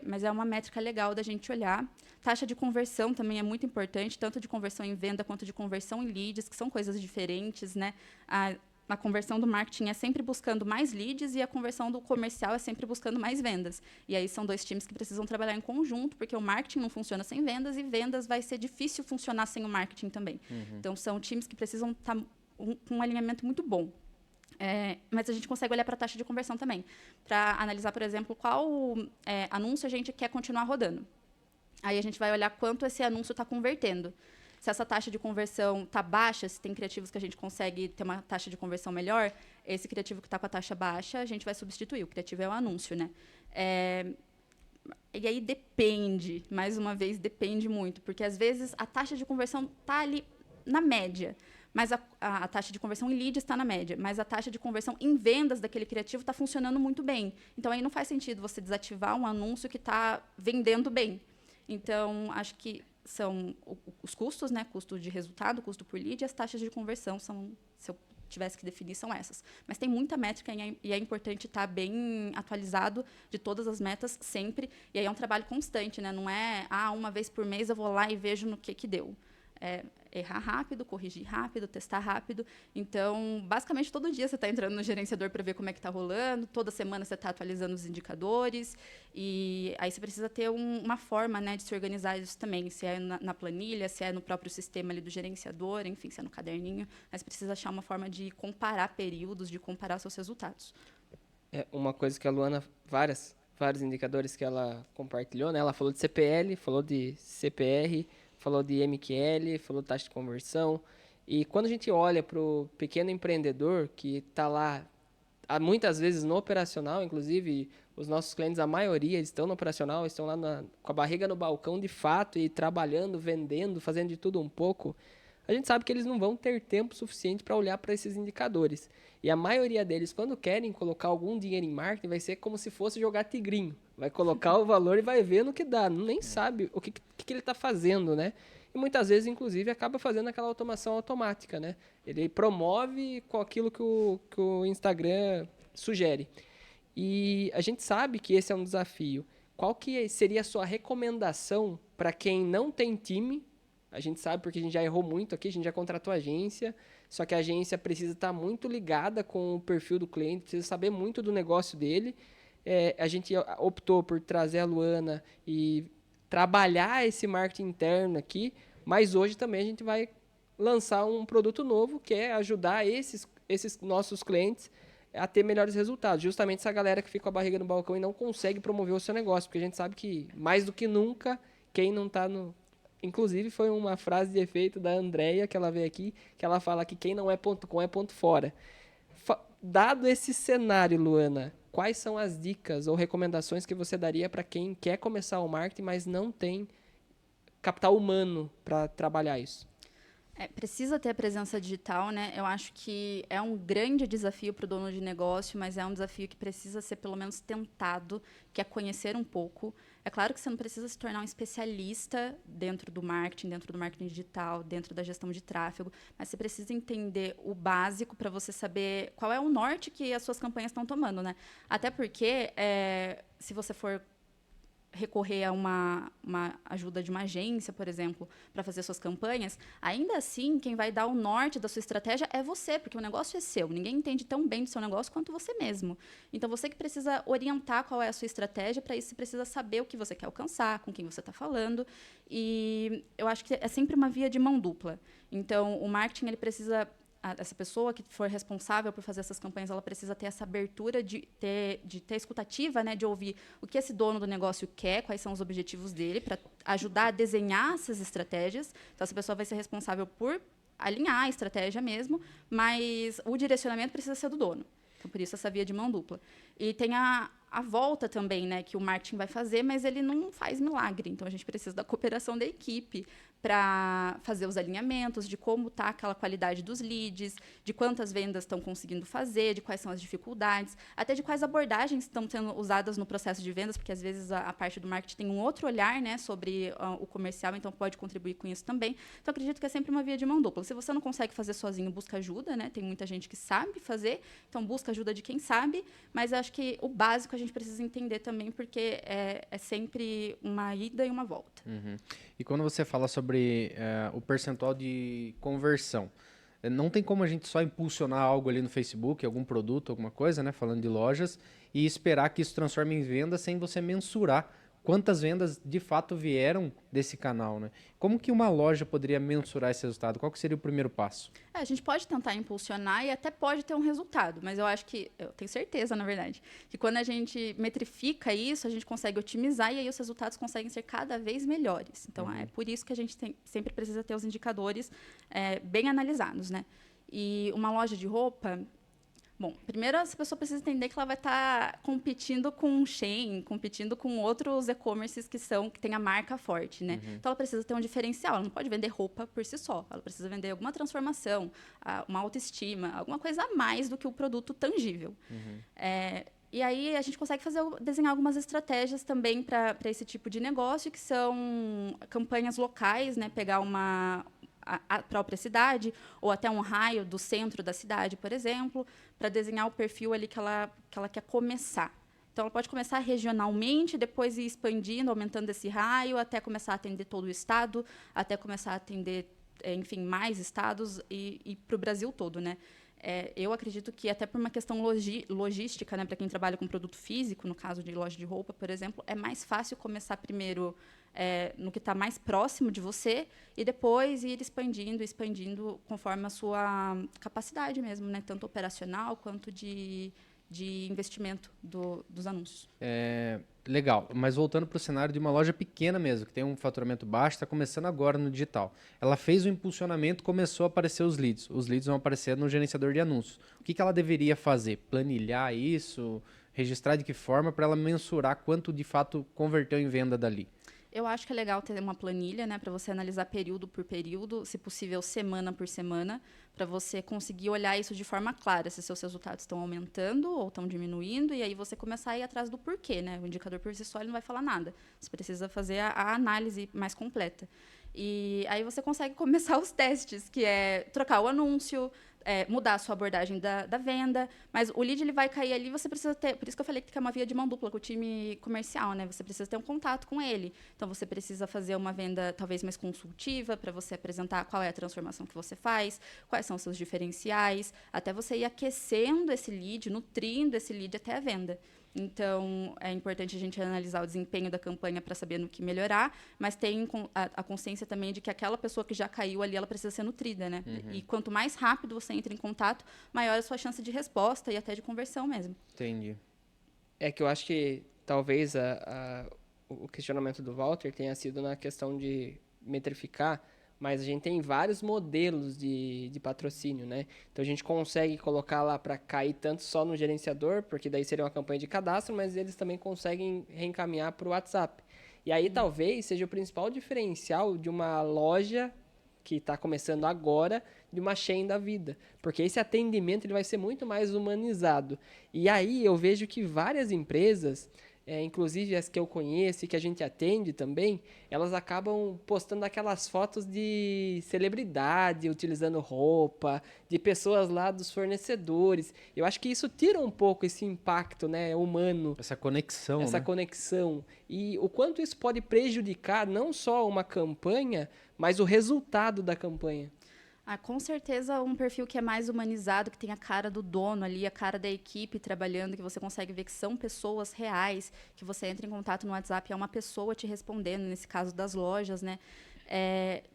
mas é uma métrica legal da gente olhar. Taxa de conversão também é muito importante, tanto de conversão em venda quanto de conversão em leads, que são coisas diferentes, né? A conversão do marketing é sempre buscando mais leads e a conversão do comercial é sempre buscando mais vendas. E aí são dois times que precisam trabalhar em conjunto, porque o marketing não funciona sem vendas e vendas vai ser difícil funcionar sem o marketing também. Então, são times que precisam estar com um alinhamento muito bom. Mas a gente consegue olhar para a taxa de conversão também, para analisar, por exemplo, qual anúncio a gente quer continuar rodando. Aí a gente vai olhar quanto esse anúncio está convertendo. Se essa taxa de conversão está baixa, se tem criativos que a gente consegue ter uma taxa de conversão melhor, esse criativo que está com a taxa baixa, a gente vai substituir. O criativo é o anúncio, né? E aí depende, mais uma vez, depende muito, porque às vezes a taxa de conversão está ali na média, mas a taxa de conversão em lead está na média, mas a taxa de conversão em vendas daquele criativo está funcionando muito bem. Então, aí não faz sentido você desativar um anúncio que está vendendo bem. Então, acho que são os custos, né? Custo de resultado, custo por lead, e as taxas de conversão são, se eu tivesse que definir, são essas. Mas tem muita métrica e é importante estar bem atualizado de todas as metas sempre. E aí é um trabalho constante, né? Não é, uma vez por mês eu vou lá e vejo no que deu. Errar rápido, corrigir rápido, testar rápido. Então, basicamente, todo dia você está entrando no gerenciador para ver como é que está rolando, toda semana você está atualizando os indicadores, e aí você precisa ter uma forma, né, de se organizar isso também, se é na planilha, se é no próprio sistema ali do gerenciador, enfim, se é no caderninho, mas precisa achar uma forma de comparar períodos, de comparar seus resultados. Uma coisa que a Luana, vários indicadores que ela compartilhou, né? Ela falou de CPL, falou de CPR, falou de MQL, falou de taxa de conversão. E quando a gente olha para o pequeno empreendedor que está lá, muitas vezes no operacional, inclusive os nossos clientes, a maioria, eles estão no operacional, estão lá com a barriga no balcão de fato e trabalhando, vendendo, fazendo de tudo um pouco, a gente sabe que eles não vão ter tempo suficiente para olhar para esses indicadores. E a maioria deles, quando querem colocar algum dinheiro em marketing, vai ser como se fosse jogar tigrinho. Vai colocar o valor e vai ver no que dá. Nem sabe o que ele está fazendo, né? E muitas vezes, inclusive, acaba fazendo aquela automação automática, né? Ele promove com aquilo que o Instagram sugere. E a gente sabe que esse é um desafio. Qual que seria a sua recomendação para quem não tem time? A gente sabe porque a gente já errou muito aqui, a gente já contratou agência, só que a agência precisa estar muito ligada com o perfil do cliente, precisa saber muito do negócio dele. a gente optou por trazer a Luana e trabalhar esse marketing interno aqui, mas hoje também a gente vai lançar um produto novo, que é ajudar esses nossos clientes a ter melhores resultados. Justamente essa galera que fica com a barriga no balcão e não consegue promover o seu negócio, porque a gente sabe que, mais do que nunca, quem não está no... Inclusive, foi uma frase de efeito da Andrea, que ela veio aqui, que ela fala que quem não é ponto .com é ponto fora. Dado esse cenário, Luana, quais são as dicas ou recomendações que você daria para quem quer começar o marketing, mas não tem capital humano para trabalhar isso? Precisa ter a presença digital, né? Eu acho que é um grande desafio para o dono de negócio, mas é um desafio que precisa ser pelo menos tentado, que é conhecer um pouco. É claro que você não precisa se tornar um especialista dentro do marketing digital, dentro da gestão de tráfego, mas você precisa entender o básico para você saber qual é o norte que as suas campanhas estão tomando, né? Até porque, se você for recorrer a uma ajuda de uma agência, por exemplo, para fazer suas campanhas, ainda assim, quem vai dar o norte da sua estratégia é você, porque o negócio é seu. Ninguém entende tão bem do seu negócio quanto você mesmo. Então, você que precisa orientar qual é a sua estratégia, para isso você precisa saber o que você quer alcançar, com quem você está falando. E eu acho que é sempre uma via de mão dupla. Então, o marketing ele precisa... Essa pessoa que for responsável por fazer essas campanhas, ela precisa ter essa abertura de ter escutativa, né, de ouvir o que esse dono do negócio quer, quais são os objetivos dele, para ajudar a desenhar essas estratégias. Então, essa pessoa vai ser responsável por alinhar a estratégia mesmo, mas o direcionamento precisa ser do dono. Então, por isso, essa via de mão dupla. E tem a volta também, né, que o marketing vai fazer, mas ele não faz milagre. Então, a gente precisa da cooperação da equipe para fazer os alinhamentos de como está aquela qualidade dos leads, de quantas vendas estão conseguindo fazer, de quais são as dificuldades, até de quais abordagens estão sendo usadas no processo de vendas, porque, às vezes, a parte do marketing tem um outro olhar, né, sobre o comercial, então pode contribuir com isso também. Então, acredito que é sempre uma via de mão dupla. Se você não consegue fazer sozinho, busca ajuda, né? Tem muita gente que sabe fazer, então busca ajuda de quem sabe, mas eu acho que o básico a gente precisa entender também, porque é sempre uma ida e uma volta. Uhum. E quando você fala sobre o percentual de conversão, não tem como a gente só impulsionar algo ali no Facebook, algum produto, alguma coisa, né, falando de lojas, e esperar que isso transforme em venda sem você mensurar quantas vendas de fato vieram desse canal, né? Como que uma loja poderia mensurar esse resultado? Qual que seria o primeiro passo? A gente pode tentar impulsionar e até pode ter um resultado, mas eu tenho certeza, na verdade, que quando a gente metrifica isso, a gente consegue otimizar e aí os resultados conseguem ser cada vez melhores. Então, é por isso que a gente sempre precisa ter os indicadores bem analisados, né? E uma loja de roupa... Bom, primeiro essa pessoa precisa entender que ela vai estar competindo com o Shein, competindo com outros e-commerces que têm a marca forte, né? Então, ela precisa ter um diferencial. Ela não pode vender roupa por si só. Ela precisa vender alguma transformação, uma autoestima, alguma coisa a mais do que o produto tangível. E aí, a gente consegue desenhar algumas estratégias também para esse tipo de negócio, que são campanhas locais, né? Pegar a própria cidade, ou até um raio do centro da cidade, por exemplo, para desenhar o perfil ali que ela quer começar. Então, ela pode começar regionalmente, depois ir expandindo, aumentando esse raio, até começar a atender todo o estado, até começar a atender, enfim, mais estados e para o Brasil todo, né? Eu acredito que, até por uma questão logística, né, para quem trabalha com produto físico, no caso de loja de roupa, por exemplo, é mais fácil começar primeiro no que está mais próximo de você e depois ir expandindo conforme a sua capacidade mesmo, né, tanto operacional quanto de investimento dos anúncios. Legal, mas voltando para o cenário de uma loja pequena mesmo, que tem um faturamento baixo, está começando agora no digital. Ela fez o impulsionamento, começou a aparecer os leads. Os leads vão aparecer no gerenciador de anúncios. O que ela deveria fazer? Planilhar isso? Registrar de que forma para ela mensurar quanto de fato converteu em venda dali? Eu acho que é legal ter uma planilha, né, para você analisar período por período, se possível semana por semana, para você conseguir olhar isso de forma clara, se seus resultados estão aumentando ou estão diminuindo, e aí você começar a ir atrás do porquê, né? O indicador por si só ele não vai falar nada. Você precisa fazer a análise mais completa. E aí você consegue começar os testes, que é trocar o anúncio, mudar a sua abordagem da venda, mas o lead ele vai cair ali, você precisa ter, por isso que eu falei que é uma via de mão dupla com o time comercial, né? Você precisa ter um contato com ele. Então, você precisa fazer uma venda talvez mais consultiva, para você apresentar qual é a transformação que você faz, quais são os seus diferenciais, até você ir aquecendo esse lead, nutrindo esse lead até a venda. Então, é importante a gente analisar o desempenho da campanha para saber no que melhorar, mas tem a consciência também de que aquela pessoa que já caiu ali, ela precisa ser nutrida, né? E quanto mais rápido você entra em contato, maior a sua chance de resposta e até de conversão mesmo. Entendi. É que eu acho que talvez o questionamento do Walter tenha sido na questão de metrificar, mas a gente tem vários modelos de patrocínio, né? Então a gente consegue colocar lá para cair tanto só no gerenciador, porque daí seria uma campanha de cadastro, mas eles também conseguem reencaminhar para o WhatsApp. E aí talvez seja o principal diferencial de uma loja que está começando agora, de uma Shein da vida. Porque esse atendimento ele vai ser muito mais humanizado. E aí eu vejo que várias empresas, inclusive as que eu conheço e que a gente atende também, elas acabam postando aquelas fotos de celebridade, utilizando roupa, de pessoas lá dos fornecedores. Eu acho que isso tira um pouco esse impacto, né, humano. Essa conexão, Essa né? conexão. E o quanto isso pode prejudicar não só uma campanha, mas o resultado da campanha. Com certeza um perfil que é mais humanizado, que tem a cara do dono ali, a cara da equipe trabalhando, que você consegue ver que são pessoas reais, que você entra em contato no WhatsApp, é uma pessoa te respondendo, nesse caso das lojas, né?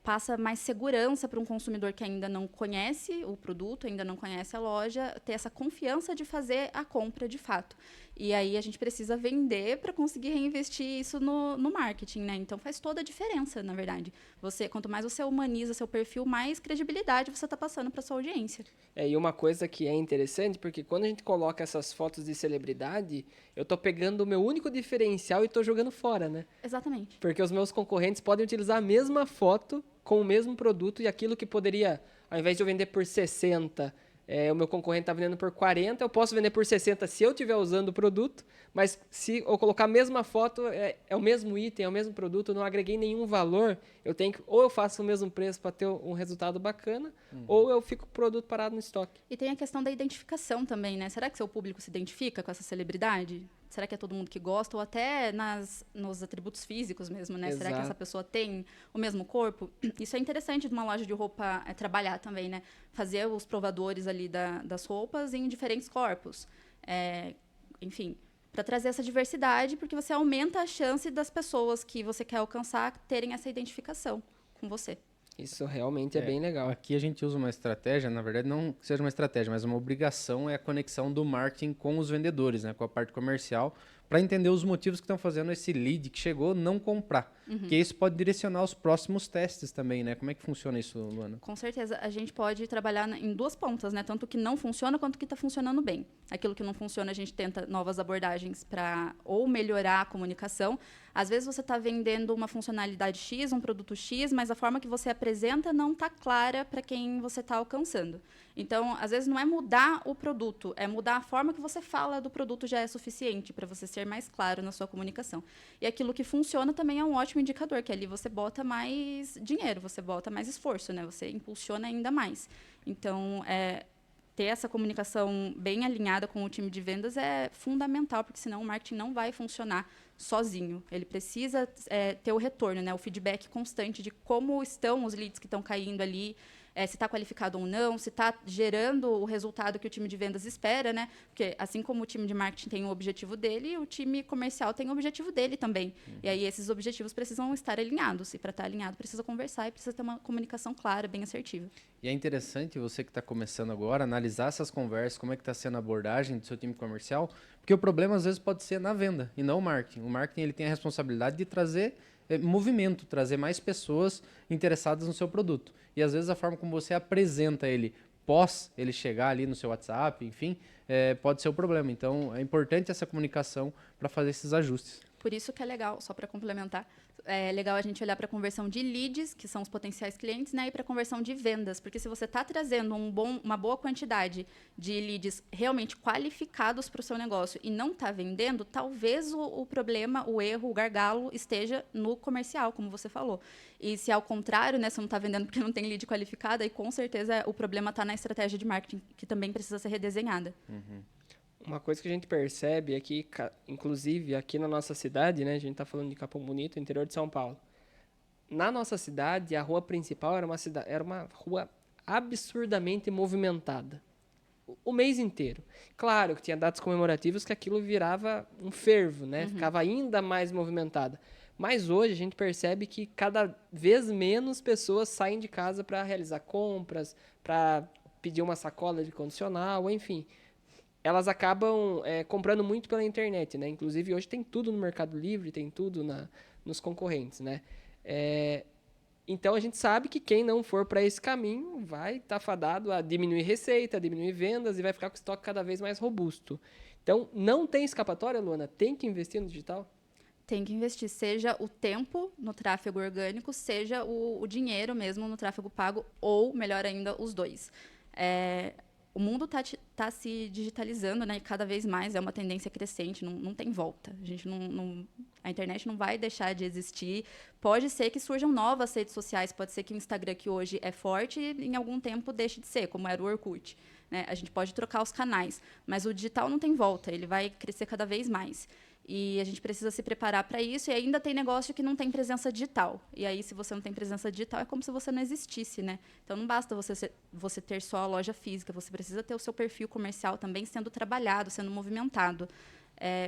Passa mais segurança para um consumidor que ainda não conhece o produto, ainda não conhece a loja, ter essa confiança de fazer a compra de fato. E aí a gente precisa vender para conseguir reinvestir isso no marketing, né? Então faz toda a diferença, na verdade. Quanto mais você humaniza seu perfil, mais credibilidade você está passando para sua audiência. E uma coisa que é interessante, porque quando a gente coloca essas fotos de celebridade, eu tô pegando o meu único diferencial e tô jogando fora, né? Exatamente. Porque os meus concorrentes podem utilizar a mesma foto com o mesmo produto e aquilo que poderia, ao invés de eu vender por 60, o meu concorrente está vendendo por 40, eu posso vender por 60 se eu estiver usando o produto, mas se eu colocar a mesma foto, é o mesmo item, é o mesmo produto, não agreguei nenhum valor, ou eu faço o mesmo preço para ter um resultado bacana, ou eu fico com o produto parado no estoque. E tem a questão da identificação também, né? Será que seu público se identifica com essa celebridade? Será que é todo mundo que gosta? Ou até nos atributos físicos mesmo, né? Exato. Será que essa pessoa tem o mesmo corpo? Isso é interessante de uma loja de roupa trabalhar também, né? Fazer os provadores ali das roupas em diferentes corpos. Enfim, para trazer essa diversidade, porque você aumenta a chance das pessoas que você quer alcançar terem essa identificação com você. Isso realmente é bem legal. Aqui a gente usa uma estratégia, na verdade não que seja uma estratégia, mas uma obrigação é a conexão do marketing com os vendedores, né, com a parte comercial, para entender os motivos que estão fazendo esse lead que chegou não comprar. Porque isso pode direcionar os próximos testes também, né? Como é que funciona isso, Luana? Com certeza, a gente pode trabalhar em duas pontas, né? Tanto o que não funciona quanto o que está funcionando bem. Aquilo que não funciona, a gente tenta novas abordagens para ou melhorar a comunicação. Às vezes você está vendendo uma funcionalidade X, um produto X, mas a forma que você apresenta não está clara para quem você está alcançando. Então, às vezes não é mudar o produto, é mudar a forma que você fala do produto já é suficiente para você ser mais claro na sua comunicação. E aquilo que funciona também é um ótimo indicador, que ali você bota mais dinheiro, você bota mais esforço, né? Você impulsiona ainda mais. Então, ter essa comunicação bem alinhada com o time de vendas é fundamental, porque senão o marketing não vai funcionar sozinho. Ele precisa ter o retorno, né? O feedback constante de como estão os leads que estão caindo ali, se está qualificado ou não, se está gerando o resultado que o time de vendas espera, né? Porque assim como o time de marketing tem o objetivo dele, o time comercial tem o objetivo dele também. E aí esses objetivos precisam estar alinhados. E para estar alinhado, precisa conversar e precisa ter uma comunicação clara, bem assertiva. E é interessante você que está começando agora, analisar essas conversas, como é que está sendo a abordagem do seu time comercial, porque o problema às vezes pode ser na venda e não o marketing. O marketing ele tem a responsabilidade de trazer movimento, trazer mais pessoas interessadas no seu produto. E às vezes a forma como você apresenta ele pós ele chegar ali no seu WhatsApp, enfim, pode ser o problema. Então é importante essa comunicação para fazer esses ajustes. Por isso que é legal, só para complementar, é legal a gente olhar para a conversão de leads, que são os potenciais clientes, né, e para a conversão de vendas. Porque se você está trazendo uma boa quantidade de leads realmente qualificados para o seu negócio e não está vendendo, talvez o problema, o erro, o gargalo esteja no comercial, como você falou. E se ao contrário, né, você não está vendendo porque não tem lead qualificado, aí com certeza o problema está na estratégia de marketing, que também precisa ser redesenhada. Uma coisa que a gente percebe é que, inclusive aqui na nossa cidade, né, a gente está falando de Capão Bonito, interior de São Paulo. Na nossa cidade, a rua principal era uma rua absurdamente movimentada. o mês inteiro. Claro que tinha datas comemorativas que aquilo virava um fervo, né? Ficava ainda mais movimentada. Mas hoje a gente percebe que cada vez menos pessoas saem de casa para realizar compras, para pedir uma sacola de condicional, enfim. Elas acabam comprando muito pela internet, né? Inclusive hoje tem tudo no Mercado Livre, tem tudo nos concorrentes, né? Então a gente sabe que quem não for para esse caminho vai estar fadado a diminuir receita, a diminuir vendas e vai ficar com o estoque cada vez mais robusto. Então não tem escapatória, Luana? Tem que investir no digital? Tem que investir, seja o tempo no tráfego orgânico, seja o dinheiro mesmo no tráfego pago, ou, melhor ainda, os dois. O mundo tá se digitalizando, né? Cada vez mais, é uma tendência crescente, não tem volta. A gente a internet não vai deixar de existir. Pode ser que surjam novas redes sociais, pode ser que o Instagram, que hoje é forte, em algum tempo deixe de ser, como era o Orkut, né? A gente pode trocar os canais, mas o digital não tem volta, ele vai crescer cada vez mais. E a gente precisa se preparar para isso. E ainda tem negócio que não tem presença digital. E aí, se você não tem presença digital, é como se você não existisse, né? Então, não basta você ter só a loja física. Você precisa ter o seu perfil comercial também sendo trabalhado, sendo movimentado.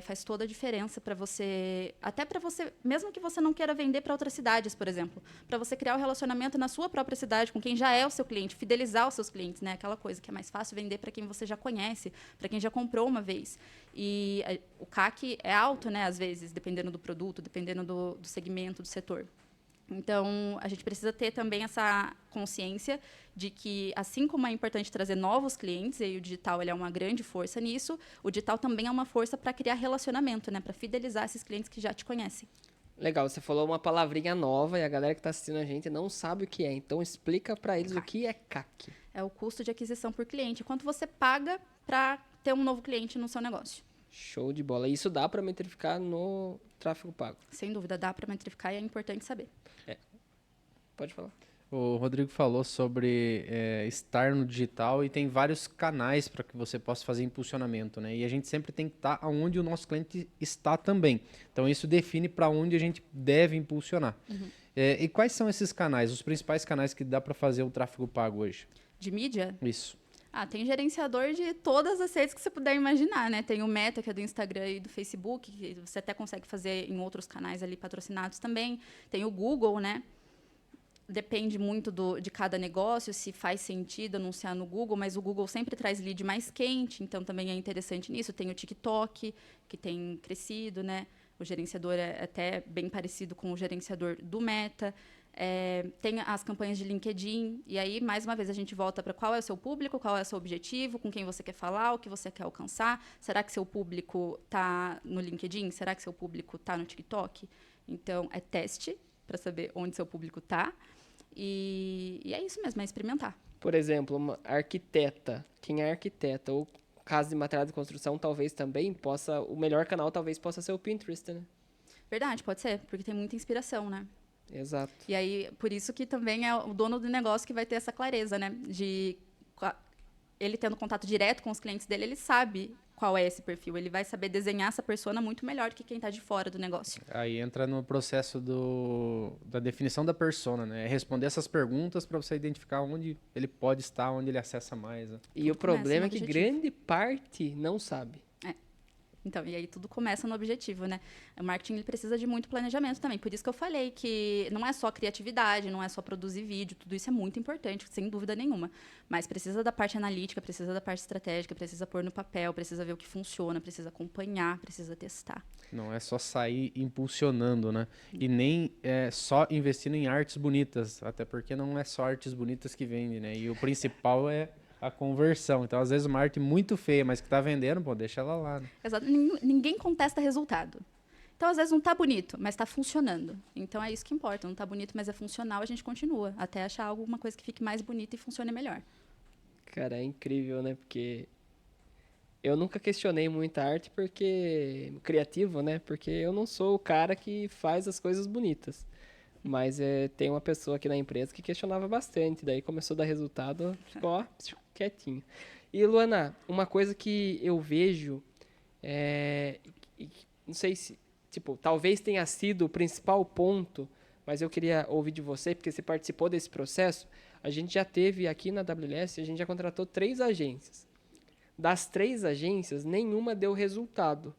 Faz toda a diferença para você... Até para você... Mesmo que você não queira vender para outras cidades, por exemplo. Para você criar um relacionamento na sua própria cidade com quem já é o seu cliente. Fidelizar os seus clientes, né? Aquela coisa que é mais fácil vender para quem você já conhece, para quem já comprou uma vez. E o CAC é alto, né? Às vezes, dependendo do produto, dependendo do segmento, do setor. Então, a gente precisa ter também essa consciência de que, assim como é importante trazer novos clientes, e o digital ele é uma grande força nisso, o digital também é uma força para criar relacionamento, né? Para fidelizar esses clientes que já te conhecem. Legal, você falou uma palavrinha nova e a galera que está assistindo a gente não sabe o que é. Então, explica para eles o que é CAC. É o custo de aquisição por cliente. Quanto você paga para ter um novo cliente no seu negócio. Show de bola. Isso dá para metrificar no tráfego pago? Sem dúvida, dá para metrificar e é importante saber. Pode falar. O Rodrigo falou sobre estar no digital e tem vários canais para que você possa fazer impulsionamento, né? E a gente sempre tem que estar onde o nosso cliente está também. Então, isso define para onde a gente deve impulsionar. E quais são esses canais, os principais canais que dá para fazer o tráfego pago hoje? De mídia? Isso. Tem gerenciador de todas as redes que você puder imaginar, né? Tem o Meta, que é do Instagram e do Facebook, que você até consegue fazer em outros canais ali patrocinados também. Tem o Google, né? Depende muito de cada negócio, se faz sentido anunciar no Google, mas o Google sempre traz lead mais quente, então também é interessante nisso. Tem o TikTok, que tem crescido, né? O gerenciador é até bem parecido com o gerenciador do Meta. Tem as campanhas de LinkedIn, e aí, mais uma vez, a gente volta para qual é o seu público, qual é o seu objetivo, com quem você quer falar, o que você quer alcançar. Será que seu público está no LinkedIn? Será que seu público está no TikTok? Então, é teste para saber onde seu público está. E é isso mesmo, é experimentar. Por exemplo, uma arquiteta, quem é arquiteta ou casa de material de construção, talvez também possa, o melhor canal talvez possa ser o Pinterest, né? Verdade, pode ser, porque tem muita inspiração, né? Exato. E aí, por isso que também é o dono do negócio que vai ter essa clareza, né? De ele tendo contato direto com os clientes dele, ele sabe qual é esse perfil. Ele vai saber desenhar essa persona muito melhor do que quem está de fora do negócio. Aí entra no processo da definição da persona, né? É responder essas perguntas para você identificar onde ele pode estar, onde ele acessa mais. Né? E o problema é que objetivo. grande parte não sabe. Então, e aí tudo começa no objetivo, né? O marketing ele precisa de muito planejamento também. Por isso que eu falei que não é só criatividade, não é só produzir vídeo, tudo isso é muito importante, sem dúvida nenhuma. Mas precisa da parte analítica, precisa da parte estratégica, precisa pôr no papel, precisa ver o que funciona, precisa acompanhar, precisa testar. Não é só sair impulsionando, né? E nem só investindo em artes bonitas, até porque não é só artes bonitas que vendem, né? E o principal é a conversão. Então, às vezes, uma arte muito feia, mas que está vendendo, pô, deixa ela lá. Né? Exato. Ninguém contesta resultado. Então, às vezes, não está bonito, mas está funcionando. Então, é isso que importa. Não está bonito, mas é funcional, a gente continua. Até achar alguma coisa que fique mais bonita e funcione melhor. Cara, é incrível, né? Porque eu nunca questionei muita arte porque criativo, né? Porque eu não sou o cara que faz as coisas bonitas. Mas tem uma pessoa aqui na empresa que questionava bastante. Daí começou a dar resultado, ficou ó, quietinho. E, Luana, uma coisa que eu vejo, não sei se, tipo, talvez tenha sido o principal ponto, mas eu queria ouvir de você, porque você participou desse processo. A gente já teve aqui na WLS, a gente já contratou 3 agências. Das 3 agências, nenhuma deu resultado.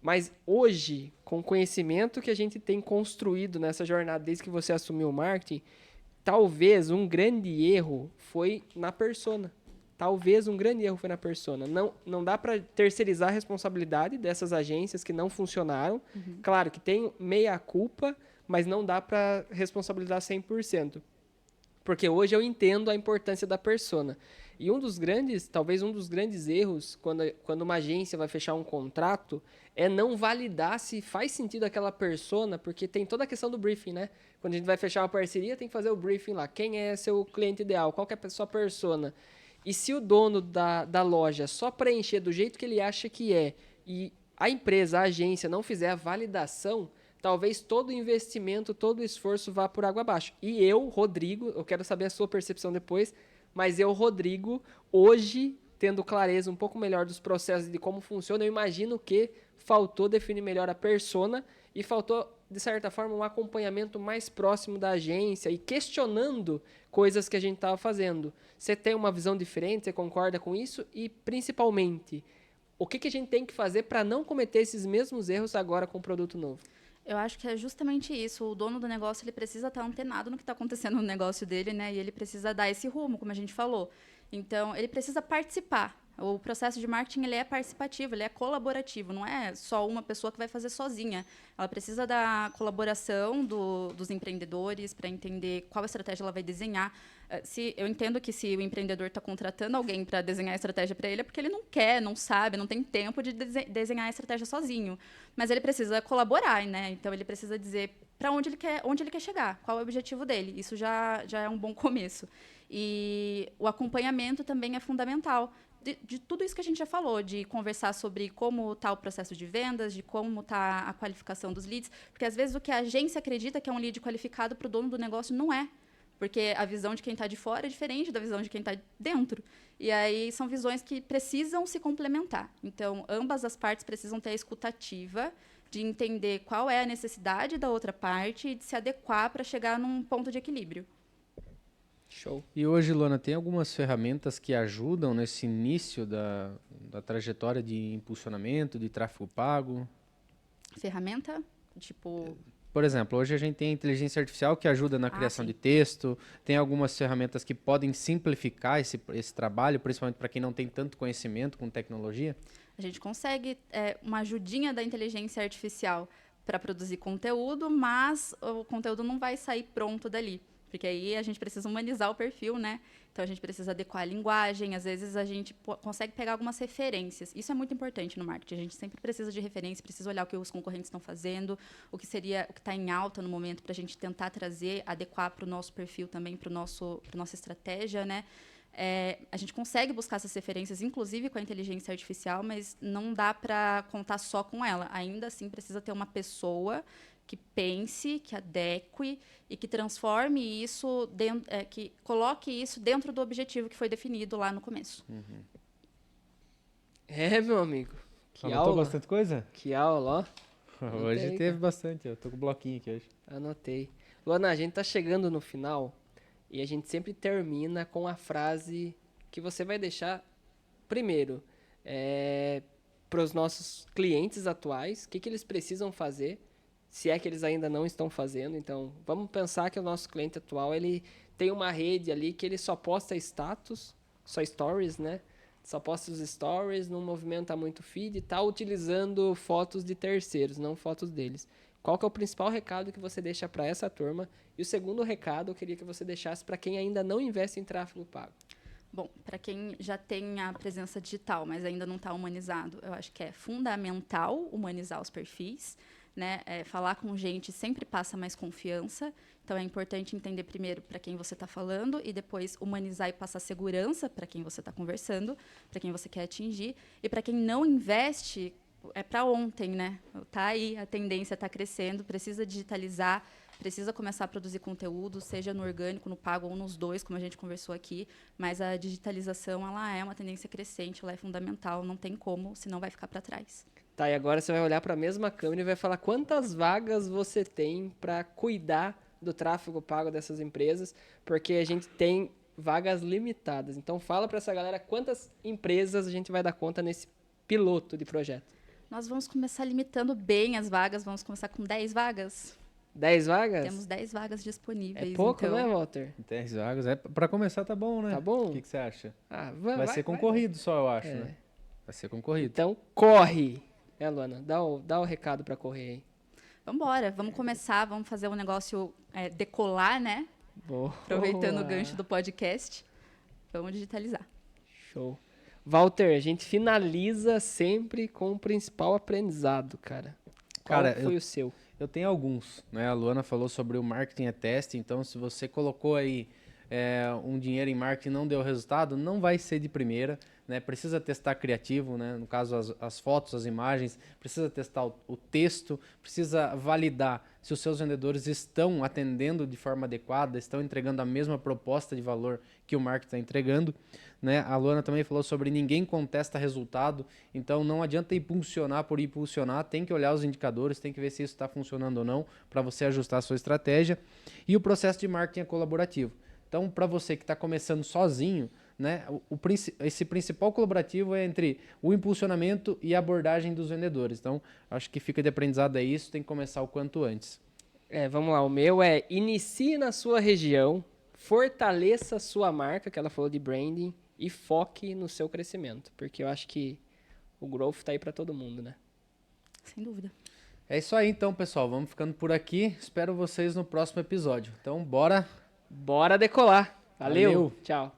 Mas hoje, com o conhecimento que a gente tem construído nessa jornada desde que você assumiu o marketing, talvez um grande erro foi na persona. Talvez um grande erro foi na persona. Não dá para terceirizar a responsabilidade dessas agências que não funcionaram. Claro que tem meia culpa, mas não dá para responsabilizar 100%. Porque hoje eu entendo a importância da persona. E talvez um dos grandes erros, quando uma agência vai fechar um contrato, é não validar se faz sentido aquela persona, porque tem toda a questão do briefing, né? Quando a gente vai fechar uma parceria, tem que fazer o briefing lá. Quem é seu cliente ideal? Qual que é a sua persona? E se o dono da loja só preencher do jeito que ele acha que é, e a empresa, a agência, não fizer a validação, talvez todo o investimento, todo o esforço vá por água abaixo. E eu, Rodrigo, eu quero saber a sua percepção depois, mas eu, Rodrigo, hoje, tendo clareza um pouco melhor dos processos e de como funciona, eu imagino que faltou definir melhor a persona e faltou, de certa forma, um acompanhamento mais próximo da agência e questionando coisas que a gente estava fazendo. Você tem uma visão diferente? Você concorda com isso? E, principalmente, o que a gente tem que fazer para não cometer esses mesmos erros agora com o produto novo? Eu acho que é justamente isso. O dono do negócio ele precisa estar antenado no que está acontecendo no negócio dele, né? E ele precisa dar esse rumo, como a gente falou. Então, ele precisa participar. O processo de marketing ele é participativo, ele é colaborativo. Não é só uma pessoa que vai fazer sozinha. Ela precisa da colaboração dos empreendedores para entender qual estratégia ela vai desenhar. Eu entendo que se o empreendedor está contratando alguém para desenhar a estratégia para ele, é porque ele não quer, não sabe, não tem tempo de desenhar a estratégia sozinho. Mas ele precisa colaborar, né? Então, ele precisa dizer para onde ele quer chegar, qual é o objetivo dele. Isso já é um bom começo. E o acompanhamento também é fundamental. De tudo isso que a gente já falou, de conversar sobre como está o processo de vendas, de como está a qualificação dos leads, porque às vezes o que a agência acredita que é um lead qualificado para o dono do negócio não é, porque a visão de quem está de fora é diferente da visão de quem está dentro. E aí são visões que precisam se complementar. Então, ambas as partes precisam ter a escutativa de entender qual é a necessidade da outra parte e de se adequar para chegar num ponto de equilíbrio. Show. E hoje, Luana, tem algumas ferramentas que ajudam nesse início da trajetória de impulsionamento, de tráfego pago? Ferramenta, tipo... Por exemplo, hoje a gente tem a inteligência artificial que ajuda na criação de texto, tem algumas ferramentas que podem simplificar esse trabalho, principalmente para quem não tem tanto conhecimento com tecnologia. A gente consegue uma ajudinha da inteligência artificial para produzir conteúdo, mas o conteúdo não vai sair pronto dali. Porque aí a gente precisa humanizar o perfil, né? Então, a gente precisa adequar a linguagem. Às vezes, a gente consegue pegar algumas referências. Isso é muito importante no marketing. A gente sempre precisa de referência, precisa olhar o que os concorrentes estão fazendo, o que está em alta no momento, para a gente tentar trazer, adequar para o nosso perfil também, para nossa estratégia, né? A gente consegue buscar essas referências, inclusive com a inteligência artificial, mas não dá para contar só com ela. Ainda assim, precisa ter uma pessoa que pense, que adeque e que transforme isso, que coloque isso dentro do objetivo que foi definido lá no começo. Uhum. Meu amigo. Que Anotou aula. bastante coisa? Que aula, ó. Hoje Anotei, teve cara. bastante, eu tô com o bloquinho aqui hoje. Anotei. Luana, a gente tá chegando no final e a gente sempre termina com a frase que você vai deixar primeiro para os nossos clientes atuais, o que eles precisam fazer, se é que eles ainda não estão fazendo. Então, vamos pensar que o nosso cliente atual ele tem uma rede ali que ele só posta status, só stories, né? Só posta os stories, não movimenta muito feed e tá utilizando fotos de terceiros, não fotos deles. Qual que é o principal recado que você deixa para essa turma? E o segundo recado eu queria que você deixasse para quem ainda não investe em tráfego pago. Bom, para quem já tem a presença digital, mas ainda não está humanizado, eu acho que é fundamental humanizar os perfis, né? Falar com gente sempre passa mais confiança. Então, é importante entender primeiro para quem você está falando e depois humanizar e passar segurança para quem você está conversando, para quem você quer atingir. E para quem não investe, é para ontem, né? Tá aí, a tendência está crescendo, precisa digitalizar, precisa começar a produzir conteúdo, seja no orgânico, no pago ou nos dois, como a gente conversou aqui. Mas a digitalização, ela é uma tendência crescente, ela é fundamental, não tem como, senão vai ficar para trás. Tá, e agora você vai olhar para a mesma câmera e vai falar quantas vagas você tem para cuidar do tráfego pago dessas empresas, porque a gente tem vagas limitadas. Então fala para essa galera quantas empresas a gente vai dar conta nesse piloto de projeto. Nós vamos começar limitando bem as vagas, vamos começar com 10 vagas. 10 vagas? Temos 10 vagas disponíveis. É pouco, então... né, Walter? 10 vagas. Para começar tá bom, né? Tá bom? O que você acha? Ah, Vai ser concorrido só, eu acho, É. né? Vai ser concorrido. Então corre! Luana? Dá o recado para correr aí. Vambora, vamos começar, vamos fazer um negócio decolar, né? Boa. Aproveitando o gancho do podcast. Vamos digitalizar. Show. Walter, a gente finaliza sempre com o principal aprendizado, cara. Qual Cara, foi o seu? Eu tenho alguns, né? A Luana falou sobre o marketing é teste, então se você colocou aí um dinheiro em marketing e não deu resultado, não vai ser de primeira, né? Precisa testar criativo, né? No caso as fotos, as imagens, precisa testar o texto, precisa validar se os seus vendedores estão atendendo de forma adequada, estão entregando a mesma proposta de valor que o marketing está entregando, né? A Luana também falou sobre ninguém contesta resultado, então não adianta impulsionar por impulsionar, tem que olhar os indicadores, tem que ver se isso está funcionando ou não para você ajustar a sua estratégia. E o processo de marketing é colaborativo. Então, para você que está começando sozinho, né, esse principal colaborativo é entre o impulsionamento e a abordagem dos vendedores. Então, acho que fica de aprendizado é isso, tem que começar o quanto antes. Vamos lá, o meu é inicie na sua região, fortaleça a sua marca, que ela falou de branding, e foque no seu crescimento, porque eu acho que o growth tá aí para todo mundo, né? Sem dúvida. É isso aí então, pessoal. Vamos ficando por aqui. Espero vocês no próximo episódio. Então, bora Bora decolar. Valeu. Valeu. Tchau.